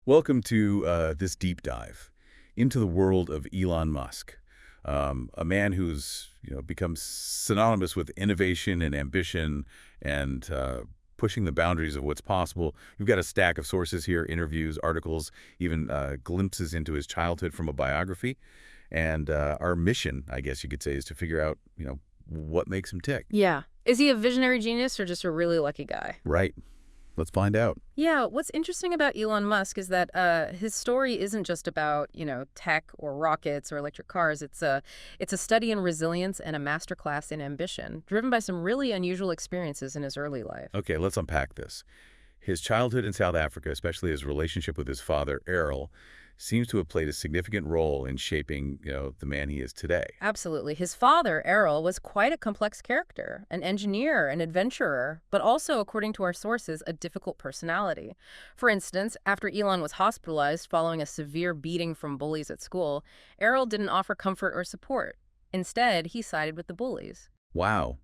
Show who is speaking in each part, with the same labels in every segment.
Speaker 1: Welcome to this deep dive into the world of Elon Musk, a man who's become synonymous with innovation and ambition and pushing the boundaries of what's possible. We've got a stack of sources here, interviews, articles, even glimpses into his childhood from a biography. And our mission, I guess you could say, is to figure out, what makes him tick.
Speaker 2: Yeah. Is he a visionary genius or just a really lucky guy?
Speaker 1: Right. Let's find out.
Speaker 2: Yeah, what's interesting about Elon Musk is that his story isn't just about, tech or rockets or electric cars. It's a study in resilience and a masterclass in ambition, driven by some really unusual experiences in his early life.
Speaker 1: Okay, let's unpack this. His childhood in South Africa, especially his relationship with his father, Errol, seems to have played a significant role in shaping, the man he is today.
Speaker 2: Absolutely. His father, Errol, was quite a complex character, an engineer, an adventurer, but also, according to our sources, a difficult personality. For instance, after Elon was hospitalized following a severe beating from bullies at school, Errol didn't offer comfort or support. Instead, he sided with the bullies.
Speaker 1: Wow,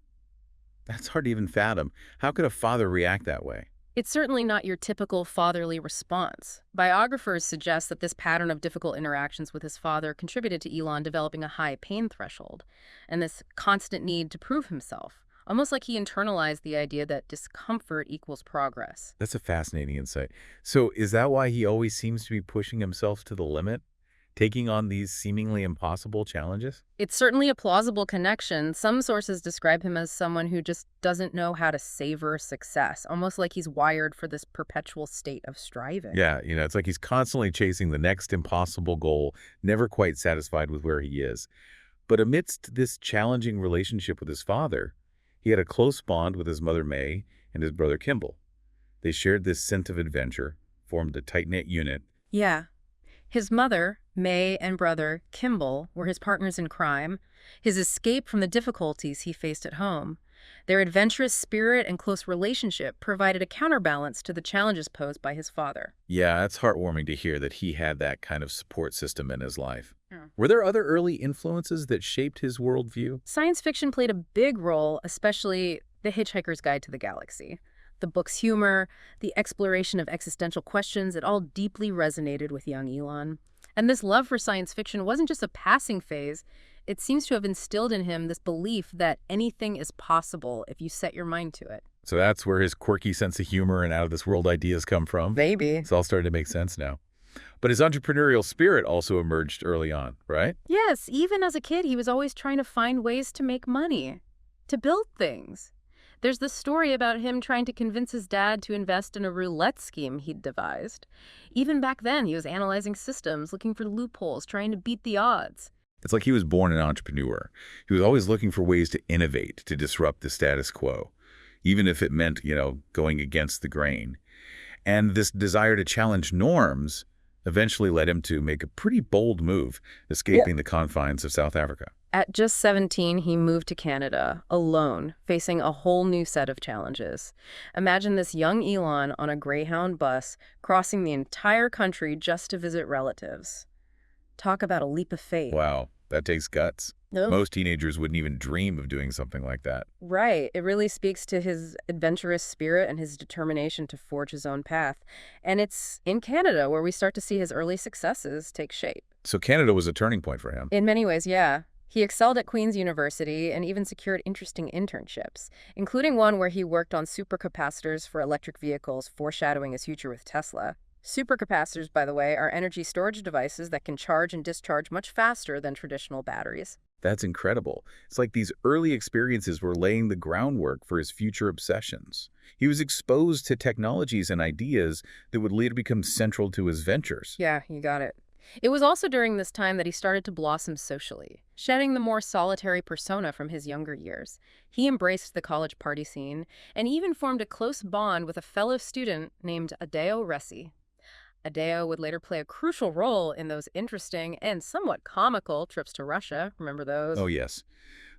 Speaker 1: that's hard to even fathom. How could a father react that way?
Speaker 2: It's certainly not your typical fatherly response. Biographers suggest that this pattern of difficult interactions with his father contributed to Elon developing a high pain threshold and this constant need to prove himself, almost like he internalized the idea that discomfort equals progress.
Speaker 1: That's a fascinating insight. So is that why he always seems to be pushing himself to the limit, taking on these seemingly impossible challenges?
Speaker 2: It's certainly a plausible connection. Some sources describe him as someone who just doesn't know how to savor success, almost like he's wired for this perpetual state of striving.
Speaker 1: Yeah, it's like he's constantly chasing the next impossible goal, never quite satisfied with where he is. But amidst this challenging relationship with his father, he had a close bond with his mother May and his brother Kimball. They shared this sense of adventure, formed a tight-knit unit.
Speaker 2: Yeah. His mother, May, and brother, Kimball, were his partners in crime, his escape from the difficulties he faced at home. Their adventurous spirit and close relationship provided a counterbalance to the challenges posed by his father.
Speaker 1: Yeah, it's heartwarming to hear that he had that kind of support system in his life.
Speaker 2: Yeah.
Speaker 1: Were there other early influences that shaped his worldview?
Speaker 2: Science fiction played a big role, especially The Hitchhiker's Guide to the Galaxy. The book's humor, the exploration of existential questions, it all deeply resonated with young Elon. And this love for science fiction wasn't just a passing phase. It seems to have instilled in him this belief that anything is possible if you set your mind to it.
Speaker 1: So that's where his quirky sense of humor and out-of-this-world ideas come from?
Speaker 2: Maybe.
Speaker 1: It's all starting to make sense now. But his entrepreneurial spirit also emerged early on, right?
Speaker 2: Yes, even as a kid, he was always trying to find ways to make money, to build things. There's this story about him trying to convince his dad to invest in a roulette scheme he'd devised. Even back then, he was analyzing systems, looking for loopholes, trying to beat the odds.
Speaker 1: It's like he was born an entrepreneur. He was always looking for ways to innovate, to disrupt the status quo, even if it meant, going against the grain. And this desire to challenge norms eventually led him to make a pretty bold move, escaping the confines of South Africa.
Speaker 2: At just 17, he moved to Canada, alone, facing a whole new set of challenges. Imagine this young Elon on a Greyhound bus, crossing the entire country just to visit relatives. Talk about a leap of faith.
Speaker 1: Wow, that takes guts.
Speaker 2: No.
Speaker 1: Most teenagers wouldn't even dream of doing something like that.
Speaker 2: Right. It really speaks to his adventurous spirit and his determination to forge his own path. And it's in Canada where we start to see his early successes take shape.
Speaker 1: So Canada was a turning point for him.
Speaker 2: In many ways, yeah. He excelled at Queen's University and even secured interesting internships, including one where he worked on supercapacitors for electric vehicles, foreshadowing his future with Tesla. Supercapacitors, by the way, are energy storage devices that can charge and discharge much faster than traditional batteries.
Speaker 1: That's incredible. It's like these early experiences were laying the groundwork for his future obsessions. He was exposed to technologies and ideas that would later become central to his ventures.
Speaker 2: Yeah, you got it. It was also during this time that he started to blossom socially, shedding the more solitary persona from his younger years. He embraced the college party scene and even formed a close bond with a fellow student named Adeo Ressi. Adeo would later play a crucial role in those interesting and somewhat comical trips to Russia. Remember those?
Speaker 1: Oh, yes.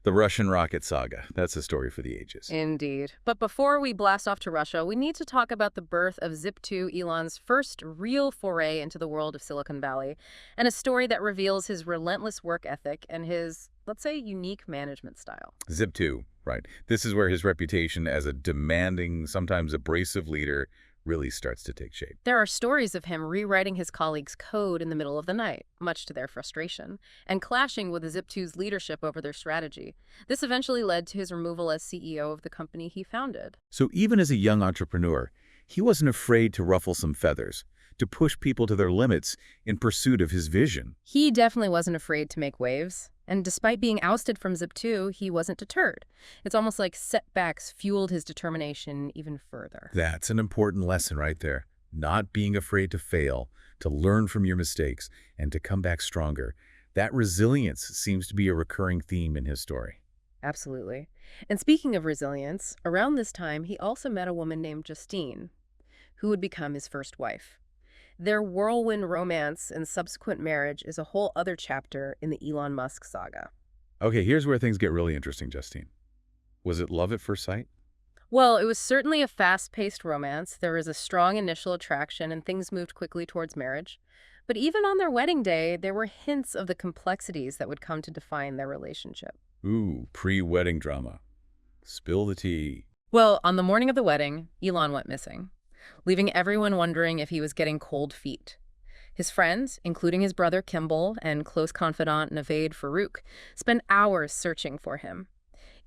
Speaker 1: The Russian rocket saga. That's a story for the ages.
Speaker 2: Indeed. But before we blast off to Russia, we need to talk about the birth of Zip2, Elon's first real foray into the world of Silicon Valley, and a story that reveals his relentless work ethic and his, let's say, unique management style.
Speaker 1: Zip2, right. This is where his reputation as a demanding, sometimes abrasive leader really starts to take shape.
Speaker 2: There are stories of him rewriting his colleagues' code in the middle of the night, much to their frustration, and clashing with Zip2's leadership over their strategy. This eventually led to his removal as CEO of the company he founded.
Speaker 1: So even as a young entrepreneur, he wasn't afraid to ruffle some feathers, to push people to their limits in pursuit of his vision.
Speaker 2: He definitely wasn't afraid to make waves. And despite being ousted from Zip2, he wasn't deterred. It's almost like setbacks fueled his determination even further.
Speaker 1: That's an important lesson right there. Not being afraid to fail, to learn from your mistakes, and to come back stronger. That resilience seems to be a recurring theme in his story.
Speaker 2: Absolutely. And speaking of resilience, around this time, he also met a woman named Justine, who would become his first wife. Their whirlwind romance and subsequent marriage is a whole other chapter in the Elon Musk saga.
Speaker 1: Okay, here's where things get really interesting, Justine. Was it love at first sight?
Speaker 2: Well, it was certainly a fast-paced romance. There was a strong initial attraction, and things moved quickly towards marriage. But even on their wedding day, there were hints of the complexities that would come to define their relationship.
Speaker 1: Ooh, pre-wedding drama. Spill the tea.
Speaker 2: Well, on the morning of the wedding, Elon went missing, leaving everyone wondering if he was getting cold feet. His friends, including his brother Kimball and close confidant Navaid Farouk, spent hours searching for him,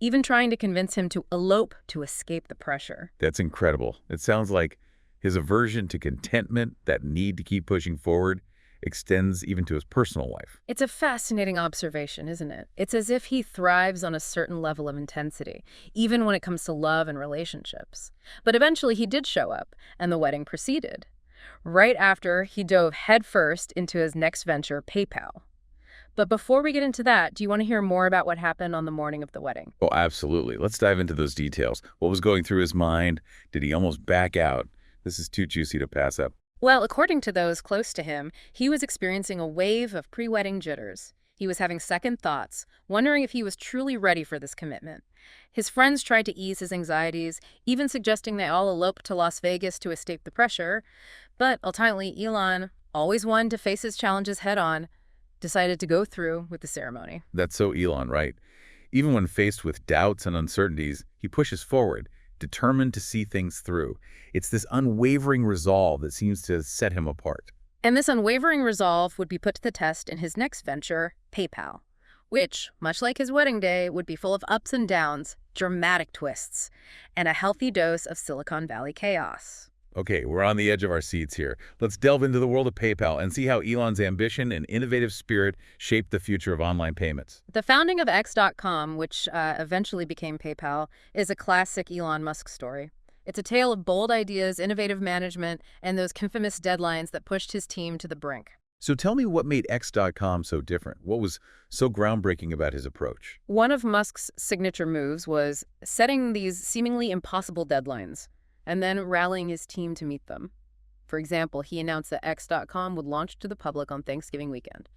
Speaker 2: even trying to convince him to elope to escape the pressure.
Speaker 1: That's incredible. It sounds like his aversion to contentment, that need to keep pushing forward, extends even to his personal life.
Speaker 2: It's a fascinating observation, isn't it? It's as if he thrives on a certain level of intensity, even when it comes to love and relationships. But eventually he did show up, and the wedding proceeded. Right after, he dove headfirst into his next venture, PayPal. But before we get into that, do you want to hear more about what happened on the morning of the wedding?
Speaker 1: Oh, absolutely. Let's dive into those details. What was going through his mind? Did he almost back out? This is too juicy to pass up.
Speaker 2: Well, according to those close to him, he was experiencing a wave of pre-wedding jitters. He was having second thoughts, wondering if he was truly ready for this commitment. His friends tried to ease his anxieties, even suggesting they all elope to Las Vegas to escape the pressure. But ultimately, Elon, always one to face his challenges head-on, decided to go through with the ceremony.
Speaker 1: That's so Elon, right? Even when faced with doubts and uncertainties, he pushes forward, determined to see things through. It's this unwavering resolve that seems to set him apart.
Speaker 2: And this unwavering resolve would be put to the test in his next venture, PayPal, which, much like his wedding day, would be full of ups and downs, dramatic twists, and a healthy dose of Silicon Valley chaos.
Speaker 1: Okay, we're on the edge of our seats here. Let's delve into the world of PayPal and see how Elon's ambition and innovative spirit shaped the future of online payments.
Speaker 2: The founding of X.com, which eventually became PayPal, is a classic Elon Musk story. It's a tale of bold ideas, innovative management, and those infamous deadlines that pushed his team to the brink.
Speaker 1: So tell me what made X.com so different? What was so groundbreaking about his approach?
Speaker 2: One of Musk's signature moves was setting these seemingly impossible deadlines and then rallying his team to meet them. For example, he announced that X.com would launch to the public on Thanksgiving weekend.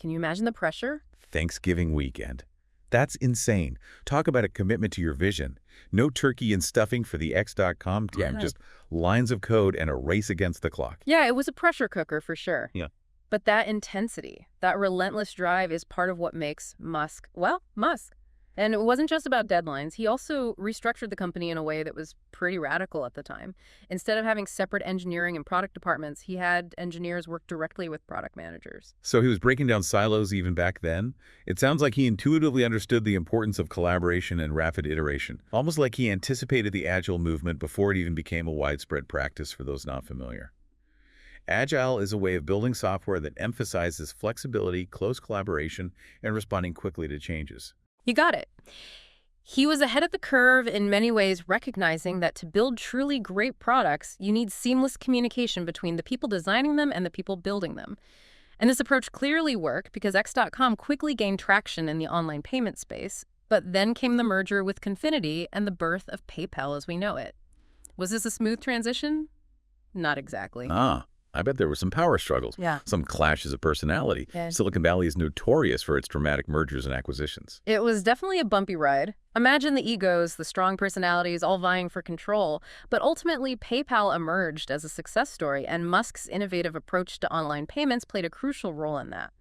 Speaker 2: Can you imagine the pressure?
Speaker 1: Thanksgiving weekend. That's insane. Talk about a commitment to your vision. No turkey and stuffing for the X.com team,
Speaker 2: Yeah.
Speaker 1: just lines of code and a race against the clock.
Speaker 2: Yeah, it was a pressure cooker for sure.
Speaker 1: Yeah.
Speaker 2: But that intensity, that relentless drive is part of what makes Musk, well, Musk. And it wasn't just about deadlines. He also restructured the company in a way that was pretty radical at the time. Instead of having separate engineering and product departments, he had engineers work directly with product managers.
Speaker 1: So he was breaking down silos even back then? It sounds like he intuitively understood the importance of collaboration and rapid iteration, almost like he anticipated the Agile movement before it even became a widespread practice for those not familiar. Agile is a way of building software that emphasizes flexibility, close collaboration, and responding quickly to changes.
Speaker 2: You got it. He was ahead of the curve in many ways, recognizing that to build truly great products, you need seamless communication between the people designing them and the people building them. And this approach clearly worked because X.com quickly gained traction in the online payment space, but then came the merger with Confinity and the birth of PayPal as we know it. Was this a smooth transition? Not exactly.
Speaker 1: I bet there were some power struggles,
Speaker 2: Yeah.
Speaker 1: some clashes of personality.
Speaker 2: Yeah.
Speaker 1: Silicon Valley is notorious for its dramatic mergers and acquisitions.
Speaker 2: It was definitely a bumpy ride. Imagine the egos, the strong personalities, all vying for control. But ultimately, PayPal emerged as a success story, and Musk's innovative approach to online payments played a crucial role in that.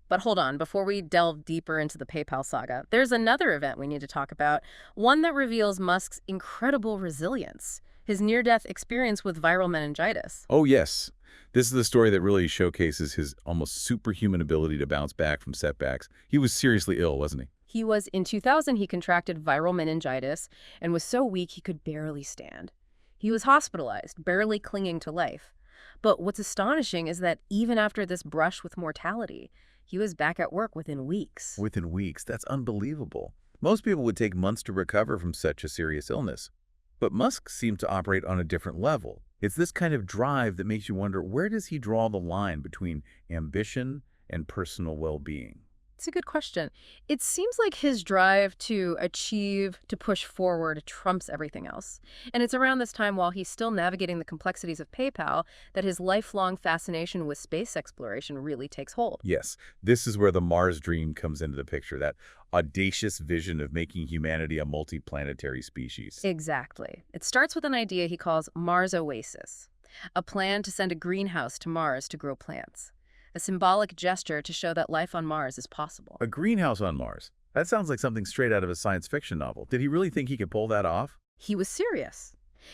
Speaker 2: But hold on, before we delve deeper into the PayPal saga, there's another event we need to talk about, one that reveals Musk's incredible resilience. his near-death experience with viral meningitis.
Speaker 1: Oh, yes. This is the story that really showcases his almost superhuman ability to bounce back from setbacks. He was seriously ill, wasn't he?
Speaker 2: He was, in 2000, he contracted viral meningitis and was so weak he could barely stand. He was hospitalized, barely clinging to life. But what's astonishing is that even after this brush with mortality, he was back at work within weeks.
Speaker 1: Within weeks. That's unbelievable. Most people would take months to recover from such a serious illness. But Musk seemed to operate on a different level. It's this kind of drive that makes you wonder, where does he draw the line between ambition and personal well-being?
Speaker 2: It's a good question. It seems like his drive to achieve, to push forward, trumps everything else. And it's around this time, while he's still navigating the complexities of PayPal, that his lifelong fascination with space exploration really takes hold.
Speaker 1: Yes, this is where the Mars dream comes into the picture, that audacious vision of making humanity a multiplanetary species.
Speaker 2: Exactly. It starts with an idea he calls Mars Oasis, a plan to send a greenhouse to Mars to grow plants. A symbolic gesture to show that life on Mars is possible.
Speaker 1: A greenhouse on Mars. That sounds like something straight out of a science fiction novel. Did he really think he could pull that off?
Speaker 2: He was serious.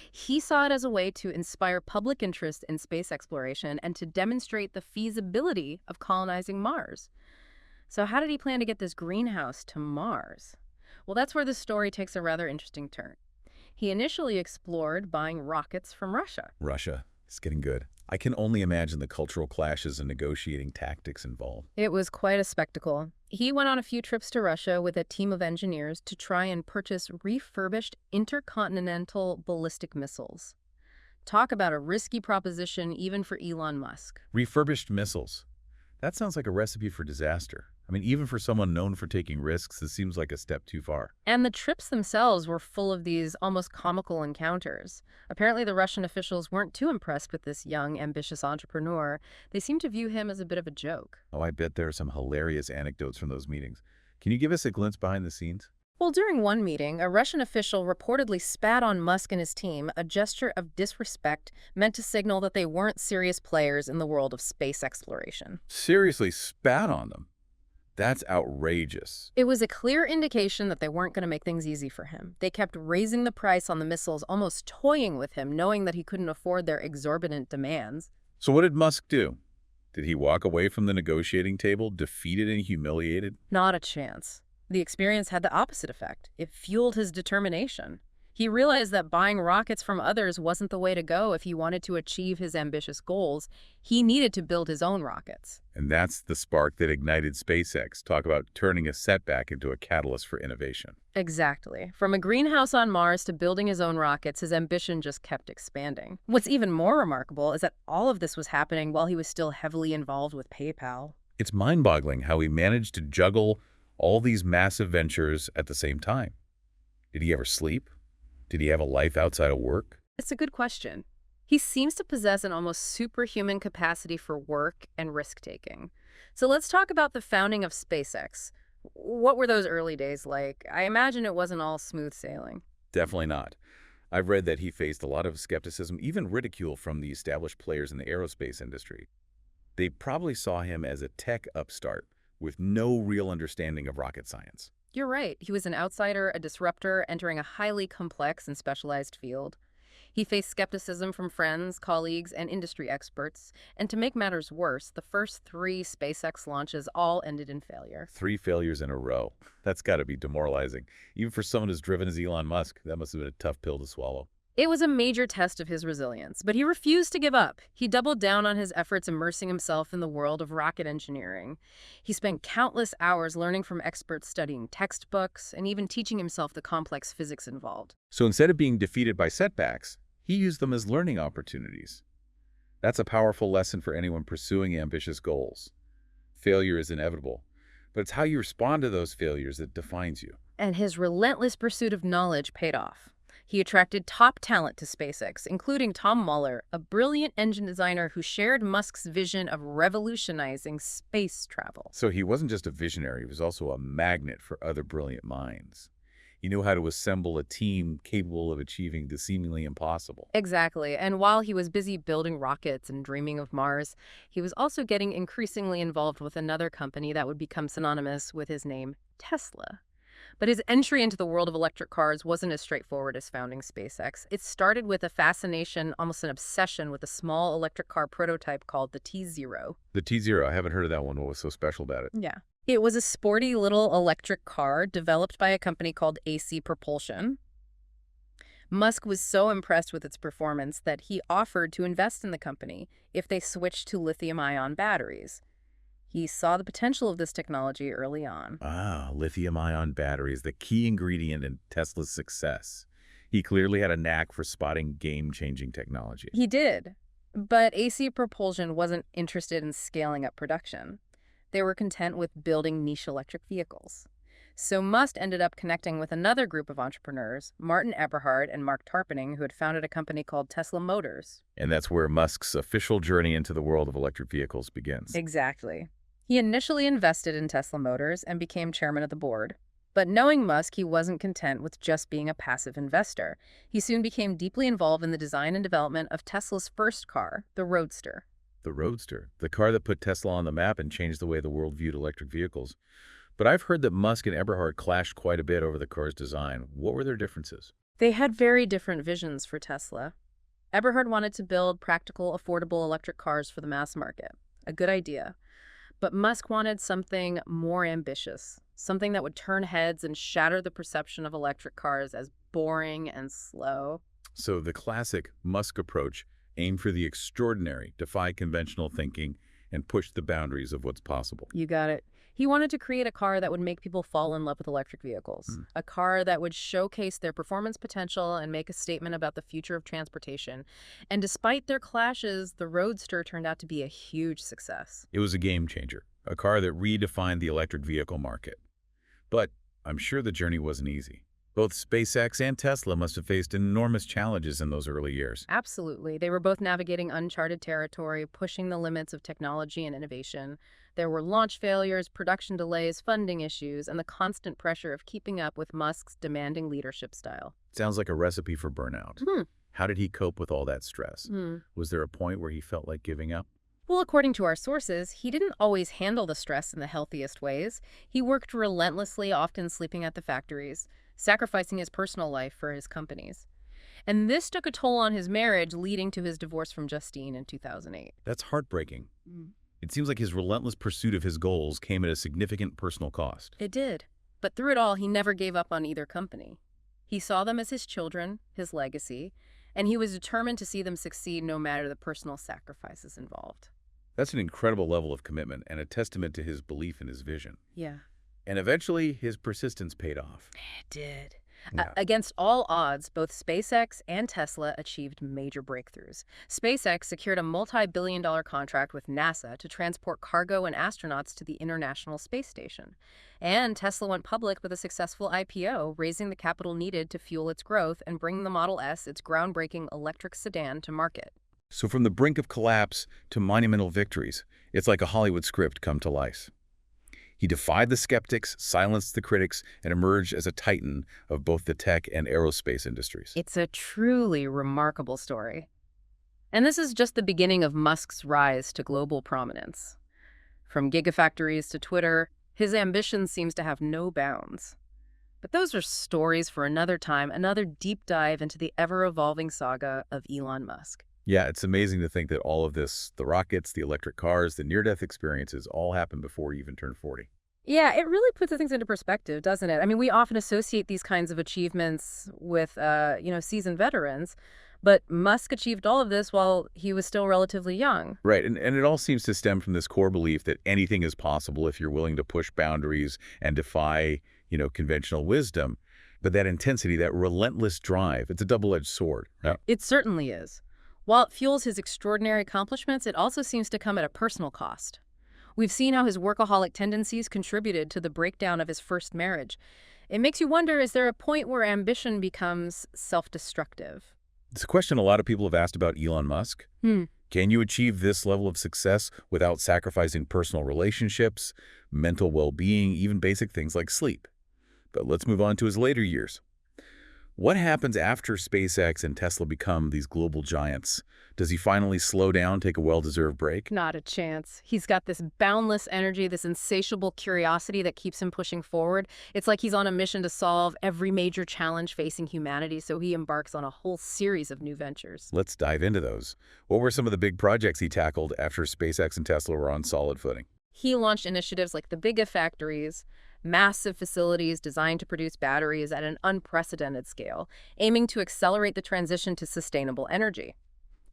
Speaker 2: He saw it as a way to inspire public interest in space exploration and to demonstrate the feasibility of colonizing Mars. So how did he plan to get this greenhouse to Mars? Well, that's where the story takes a rather interesting turn. He initially explored buying rockets from Russia.
Speaker 1: Russia. It's getting good. I can only imagine the cultural clashes and negotiating tactics involved.
Speaker 2: It was quite a spectacle. He went on a few trips to Russia with a team of engineers to try and purchase refurbished intercontinental ballistic missiles. Talk about a risky proposition even for Elon Musk.
Speaker 1: Refurbished missiles. That sounds like a recipe for disaster. I mean, even for someone known for taking risks, this seems like a step too far.
Speaker 2: And the trips themselves were full of these almost comical encounters. Apparently, the Russian officials weren't too impressed with this young, ambitious entrepreneur. They seemed to view him as a bit of a joke.
Speaker 1: Oh, I bet there are some hilarious anecdotes from those meetings. Can you give us a glimpse behind the scenes?
Speaker 2: Well, during one meeting, a Russian official reportedly spat on Musk and his team, a gesture of disrespect meant to signal that they weren't serious players in the world of space exploration.
Speaker 1: Seriously, spat on them? That's outrageous.
Speaker 2: It was a clear indication that they weren't going to make things easy for him. They kept raising the price on the missiles, almost toying with him, knowing that he couldn't afford their exorbitant demands.
Speaker 1: So what did Musk do? Did he walk away from the negotiating table, defeated and humiliated?
Speaker 2: Not a chance. The experience had the opposite effect. It fueled his determination. He realized that buying rockets from others wasn't the way to go if he wanted to achieve his ambitious goals. He needed to build his own rockets.
Speaker 1: And that's the spark that ignited SpaceX. Talk about turning a setback into a catalyst for innovation.
Speaker 2: Exactly. From a greenhouse on Mars to building his own rockets, his ambition just kept expanding. What's even more remarkable is that all of this was happening while he was still heavily involved with PayPal.
Speaker 1: It's mind-boggling how he managed to juggle all these massive ventures at the same time. Did he ever sleep? Did he have a life outside of work?
Speaker 2: It's a good question. He seems to possess an almost superhuman capacity for work and risk-taking. So let's talk about the founding of SpaceX. What were those early days like? I imagine it wasn't all smooth sailing.
Speaker 1: Definitely not. I've read that he faced a lot of skepticism, even ridicule from the established players in the aerospace industry. They probably saw him as a tech upstart with no real understanding of rocket science.
Speaker 2: You're right. He was an outsider, a disruptor, entering a highly complex and specialized field. He faced skepticism from friends, colleagues, and industry experts. And to make matters worse, the first 3 SpaceX launches all ended in failure.
Speaker 1: 3 failures in a row. That's got to be demoralizing. Even for someone as driven as Elon Musk, that must have been a tough pill to swallow.
Speaker 2: It was a major test of his resilience, but he refused to give up. He doubled down on his efforts, immersing himself in the world of rocket engineering. He spent countless hours learning from experts, studying textbooks, and even teaching himself the complex physics involved.
Speaker 1: So instead of being defeated by setbacks, he used them as learning opportunities. That's a powerful lesson for anyone pursuing ambitious goals. Failure is inevitable, but it's how you respond to those failures that defines you.
Speaker 2: And his relentless pursuit of knowledge paid off. He attracted top talent to SpaceX, including Tom Mueller, a brilliant engine designer who shared Musk's vision of revolutionizing space travel.
Speaker 1: So he wasn't just a visionary, he was also a magnet for other brilliant minds. He knew how to assemble a team capable of achieving the seemingly impossible.
Speaker 2: Exactly. And while he was busy building rockets and dreaming of Mars, he was also getting increasingly involved with another company that would become synonymous with his name, Tesla. But his entry into the world of electric cars wasn't as straightforward as founding SpaceX. It started with a fascination, almost an obsession, with a small electric car prototype called the T-Zero.
Speaker 1: The T-Zero, I haven't heard of that one. What was so special about it?
Speaker 2: Yeah. It was a sporty little electric car developed by a company called AC Propulsion. Musk was so impressed with its performance that he offered to invest in the company if they switched to lithium-ion batteries. He saw the potential of this technology early on.
Speaker 1: Ah, lithium-ion batteries, the key ingredient in Tesla's success. He clearly had a knack for spotting game-changing technology.
Speaker 2: He did, but AC Propulsion wasn't interested in scaling up production. They were content with building niche electric vehicles. So Musk ended up connecting with another group of entrepreneurs, Martin Eberhard and Mark Tarpenning, who had founded a company called Tesla Motors.
Speaker 1: And that's where Musk's official journey into the world of electric vehicles begins.
Speaker 2: Exactly. He initially invested in Tesla Motors and became chairman of the board. But knowing Musk, he wasn't content with just being a passive investor. He soon became deeply involved in the design and development of Tesla's first car, the Roadster.
Speaker 1: The Roadster, the car that put Tesla on the map and changed the way the world viewed electric vehicles. But I've heard that Musk and Eberhard clashed quite a bit over the car's design. What were their differences?
Speaker 2: They had very different visions for Tesla. Eberhard wanted to build practical, affordable electric cars for the mass market. A good idea. But Musk wanted something more ambitious, something that would turn heads and shatter the perception of electric cars as boring and slow.
Speaker 1: So the classic Musk approach aimed for the extraordinary, defy conventional thinking, and push the boundaries of what's possible.
Speaker 2: You got it. He wanted to create a car that would make people fall in love with electric vehicles, a car that would showcase their performance potential and make a statement about the future of transportation. And despite their clashes, the Roadster turned out to be a huge success.
Speaker 1: It was a game changer, a car that redefined the electric vehicle market. But I'm sure the journey wasn't easy. Both SpaceX and Tesla must have faced enormous challenges in those early years.
Speaker 2: Absolutely. They were both navigating uncharted territory, pushing the limits of technology and innovation. There were launch failures, production delays, funding issues, and the constant pressure of keeping up with Musk's demanding leadership style.
Speaker 1: Sounds like a recipe for burnout. How did he cope with all that stress? Was there a point where he felt like giving up?
Speaker 2: Well, according to our sources, he didn't always handle the stress in the healthiest ways. He worked relentlessly, often sleeping at the factories, sacrificing his personal life for his companies. And this took a toll on his marriage, leading to his divorce from Justine in 2008.
Speaker 1: That's heartbreaking. It seems like his relentless pursuit of his goals came at a significant personal cost.
Speaker 2: It did. But through it all, he never gave up on either company. He saw them as his children, his legacy, and he was determined to see them succeed no matter the personal sacrifices involved.
Speaker 1: That's an incredible level of commitment and a testament to his belief in his vision.
Speaker 2: Yeah.
Speaker 1: And eventually, his persistence paid off.
Speaker 2: It did.
Speaker 1: Yeah.
Speaker 2: Against all odds, both SpaceX and Tesla achieved major breakthroughs. SpaceX secured a multi-billion-dollar contract with NASA to transport cargo and astronauts to the International Space Station. And Tesla went public with a successful IPO, raising the capital needed to fuel its growth and bring the Model S, its groundbreaking electric sedan, to market.
Speaker 1: So from the brink of collapse to monumental victories, it's like a Hollywood script come to life. He defied the skeptics, silenced the critics, and emerged as a titan of both the tech and aerospace industries.
Speaker 2: It's a truly remarkable story. And this is just the beginning of Musk's rise to global prominence. From gigafactories to Twitter, his ambition seems to have no bounds. But those are stories for another time, another deep dive into the ever-evolving saga of Elon Musk.
Speaker 1: Yeah, it's amazing to think that all of this, the rockets, the electric cars, the near-death experiences, all happened before he even turned 40.
Speaker 2: Yeah, it really puts things into perspective, doesn't it? I mean, we often associate these kinds of achievements with, seasoned veterans, but Musk achieved all of this while he was still relatively young.
Speaker 1: Right, and it all seems to stem from this core belief that anything is possible if you're willing to push boundaries and defy, conventional wisdom. But that intensity, that relentless drive, it's a double-edged sword. Yeah.
Speaker 2: It certainly is. While it fuels his extraordinary accomplishments, it also seems to come at a personal cost. We've seen how his workaholic tendencies contributed to the breakdown of his first marriage. It makes you wonder, is there a point where ambition becomes self-destructive?
Speaker 1: It's a question a lot of people have asked about Elon Musk. Can you achieve this level of success without sacrificing personal relationships, mental well-being, even basic things like sleep? But let's move on to his later years. What happens after SpaceX and Tesla become these global giants? Does he finally slow down, take a well-deserved break?
Speaker 2: Not a chance. He's got this boundless energy, this insatiable curiosity that keeps him pushing forward. It's like he's on a mission to solve every major challenge facing humanity, so he embarks on a whole series of new ventures.
Speaker 1: Let's dive into those. What were some of the big projects he tackled after SpaceX and Tesla were on solid footing?
Speaker 2: He launched initiatives like the Gigafactories, massive facilities designed to produce batteries at an unprecedented scale, aiming to accelerate the transition to sustainable energy.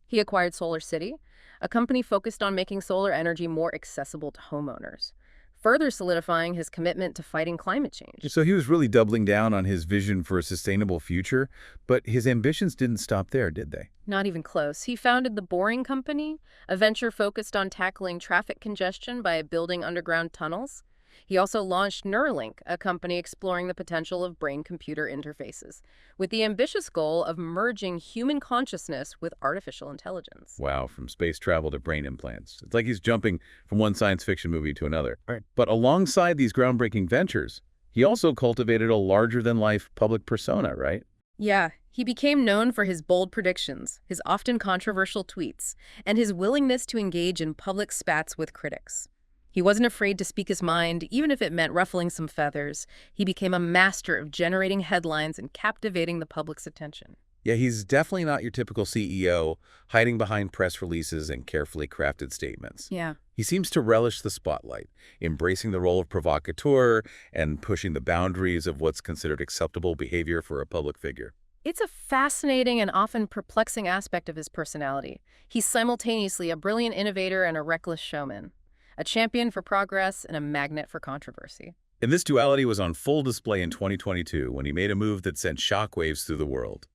Speaker 2: He acquired Solar City, a company focused on making solar energy more accessible to homeowners, further solidifying his commitment to fighting climate change.
Speaker 1: So he was really doubling down on his vision for a sustainable future, but his ambitions didn't stop there, did they?
Speaker 2: Not even close. He founded the Boring Company, a venture focused on tackling traffic congestion by building underground tunnels. He also launched Neuralink, a company exploring the potential of brain-computer interfaces, with the ambitious goal of merging human consciousness with artificial intelligence.
Speaker 1: Wow, from space travel to brain implants. It's like he's jumping from one science fiction movie to another.
Speaker 3: Right.
Speaker 1: But alongside these groundbreaking ventures, he also cultivated a larger-than-life public persona, right?
Speaker 2: Yeah, he became known for his bold predictions, his often controversial tweets, and his willingness to engage in public spats with critics. He wasn't afraid to speak his mind, even if it meant ruffling some feathers. He became a master of generating headlines and captivating the public's attention.
Speaker 1: Yeah, he's definitely not your typical CEO, hiding behind press releases and carefully crafted statements.
Speaker 2: Yeah.
Speaker 1: He seems to relish the spotlight, embracing the role of provocateur and pushing the boundaries of what's considered acceptable behavior for a public figure.
Speaker 2: It's a fascinating and often perplexing aspect of his personality. He's simultaneously a brilliant innovator and a reckless showman, a champion for progress and a magnet for controversy.
Speaker 1: And this duality was on full display in 2022 when he made a move that sent shockwaves through the world.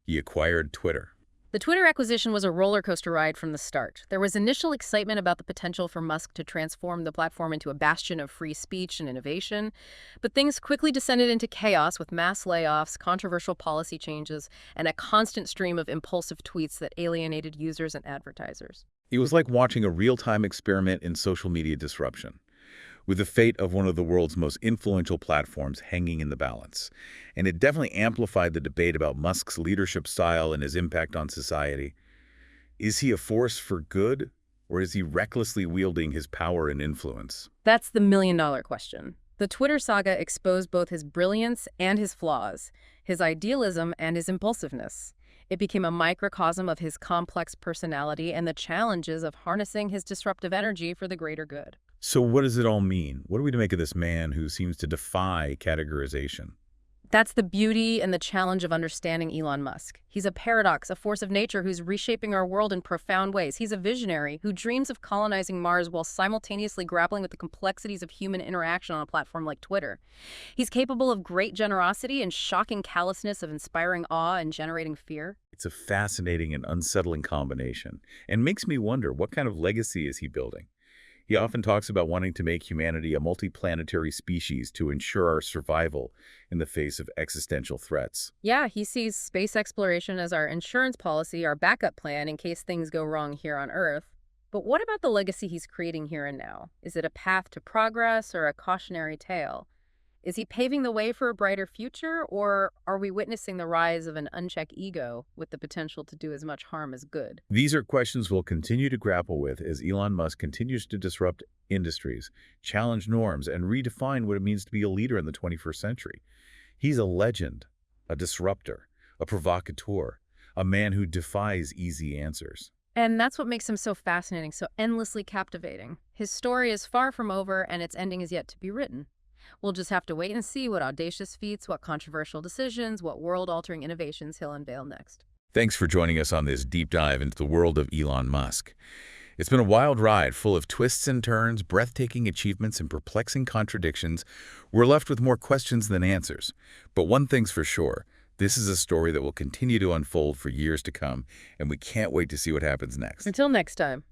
Speaker 1: He acquired Twitter.
Speaker 2: The Twitter acquisition was a roller coaster ride from the start. There was initial excitement about the potential for Musk to transform the platform into a bastion of free speech and innovation, but things quickly descended into chaos with mass layoffs, controversial policy changes, and a constant stream of impulsive tweets that alienated users and advertisers.
Speaker 1: It was like watching a real-time experiment in social media disruption, with the fate of one of the world's most influential platforms hanging in the balance. And it definitely amplified the debate about Musk's leadership style and his impact on society. Is he a force for good, or is he recklessly wielding his power and influence?
Speaker 2: That's the million-dollar question. The Twitter saga exposed both his brilliance and his flaws, his idealism and his impulsiveness. It became a microcosm of his complex personality and the challenges of harnessing his disruptive energy for the greater good.
Speaker 1: So what does it all mean? What are we to make of this man who seems to defy categorization?
Speaker 2: That's the beauty and the challenge of understanding Elon Musk. He's a paradox, a force of nature who's reshaping our world in profound ways. He's a visionary who dreams of colonizing Mars while simultaneously grappling with the complexities of human interaction on a platform like Twitter. He's capable of great generosity and shocking callousness, of inspiring awe and generating fear.
Speaker 1: It's a fascinating and unsettling combination, and makes me wonder, what kind of legacy is he building? He often talks about wanting to make humanity a multiplanetary species to ensure our survival in the face of existential threats.
Speaker 2: Yeah, he sees space exploration as our insurance policy, our backup plan in case things go wrong here on Earth. But what about the legacy he's creating here and now? Is it a path to progress or a cautionary tale? Is he paving the way for a brighter future, or are we witnessing the rise of an unchecked ego with the potential to do as much harm as good?
Speaker 1: These are questions we'll continue to grapple with as Elon Musk continues to disrupt industries, challenge norms, and redefine what it means to be a leader in the 21st century. He's a legend, a disruptor, a provocateur, a man who defies easy answers.
Speaker 2: And that's what makes him so fascinating, so endlessly captivating. His story is far from over, and its ending is yet to be written. We'll just have to wait and see what audacious feats, what controversial decisions, what world-altering innovations he'll unveil next.
Speaker 1: Thanks for joining us on this deep dive into the world of Elon Musk. It's been a wild ride full of twists and turns, breathtaking achievements, and perplexing contradictions. We're left with more questions than answers. But one thing's for sure, this is a story that will continue to unfold for years to come, and we can't wait to see what happens next.
Speaker 2: Until next time.